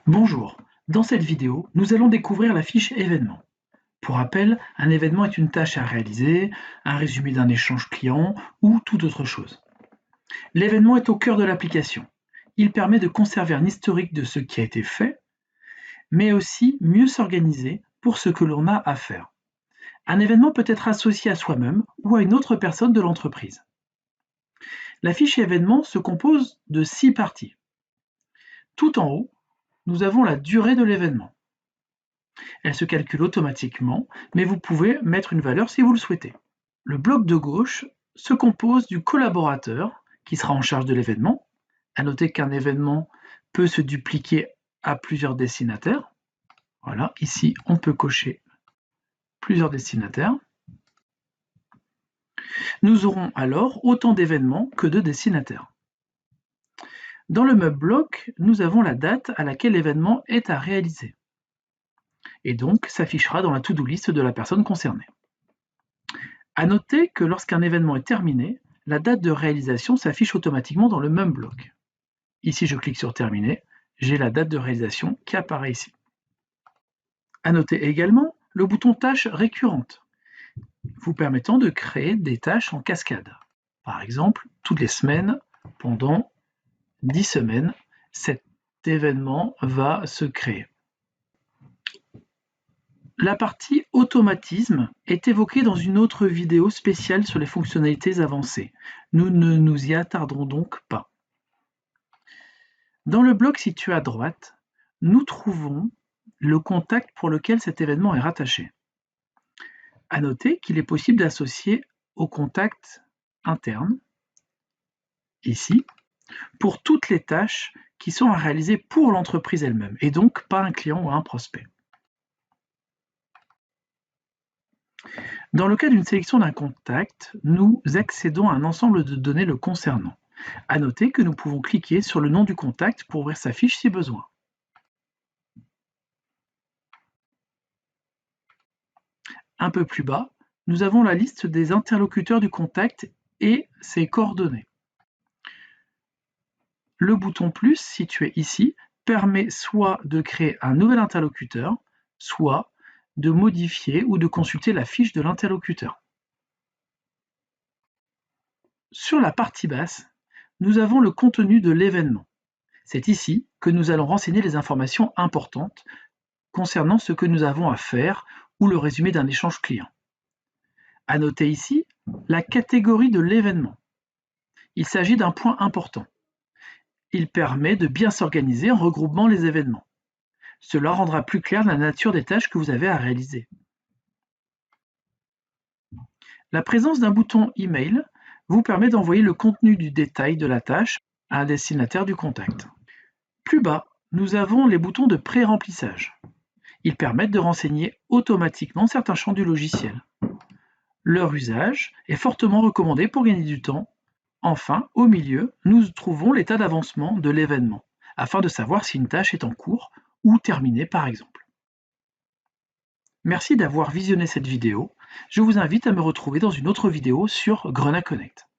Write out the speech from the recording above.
Bonjour, dans cette vidéo, nous allons découvrir la fiche événement. Pour rappel, un événement est une tâche à réaliser, un résumé d'un échange client ou toute autre chose. L'événement est au cœur de l'application. Il permet de conserver un historique de ce qui a été fait, mais aussi mieux s'organiser pour ce que l'on a à faire. Un événement peut être associé à soi-même ou à une autre personne de l'entreprise. La fiche événement se compose de 6 parties. Tout en haut, nous avons la durée de l'événement. Elle se calcule automatiquement, mais vous pouvez mettre une valeur si vous le souhaitez. Le bloc de gauche se compose du collaborateur qui sera en charge de l'événement. À noter qu'un événement peut se dupliquer à plusieurs destinataires. Voilà, ici on peut cocher plusieurs destinataires. Nous aurons alors autant d'événements que de destinataires. Dans le meuble bloc, nous avons la date à laquelle l'événement est à réaliser. Et donc s'affichera dans la to-do list de la personne concernée. À noter que lorsqu'un événement est terminé, la date de réalisation s'affiche automatiquement dans le même bloc. Ici, je clique sur Terminer, j'ai la date de réalisation qui apparaît ici. À noter également le bouton Tâches récurrentes, vous permettant de créer des tâches en cascade. Par exemple, toutes les semaines, pendant 10 semaines, cet événement va se créer. La partie automatisme est évoquée dans une autre vidéo spéciale sur les fonctionnalités avancées. Nous ne nous y attarderons donc pas. Dans le bloc situé à droite, nous trouvons le contact pour lequel cet événement est rattaché. À noter qu'il est possible d'associer au contact interne, ici, pour toutes les tâches qui sont à réaliser pour l'entreprise elle-même, et donc pas un client ou un prospect. Dans le cas d'une sélection d'un contact, nous accédons à un ensemble de données le concernant. À noter que nous pouvons cliquer sur le nom du contact pour ouvrir sa fiche si besoin. Un peu plus bas, nous avons la liste des interlocuteurs du contact et ses coordonnées. Le bouton plus situé ici permet soit de créer un nouvel interlocuteur, soit de modifier ou de consulter la fiche de l'interlocuteur. Sur la partie basse, nous avons le contenu de l'événement. C'est ici que nous allons renseigner les informations importantes concernant ce que nous avons à faire ou le résumé d'un échange client. À noter ici la catégorie de l'événement. Il s'agit d'un point important. Il permet de bien s'organiser en regroupant les événements. Cela rendra plus clair la nature des tâches que vous avez à réaliser. La présence d'un bouton Email vous permet d'envoyer le contenu du détail de la tâche à un destinataire du contact. Plus bas, nous avons les boutons de pré-remplissage. Ils permettent de renseigner automatiquement certains champs du logiciel. Leur usage est fortement recommandé pour gagner du temps. Enfin, au milieu, nous trouvons l'état d'avancement de l'événement, afin de savoir si une tâche est en cours ou terminée par exemple. Merci d'avoir visionné cette vidéo. Je vous invite à me retrouver dans une autre vidéo sur Grenat Connect.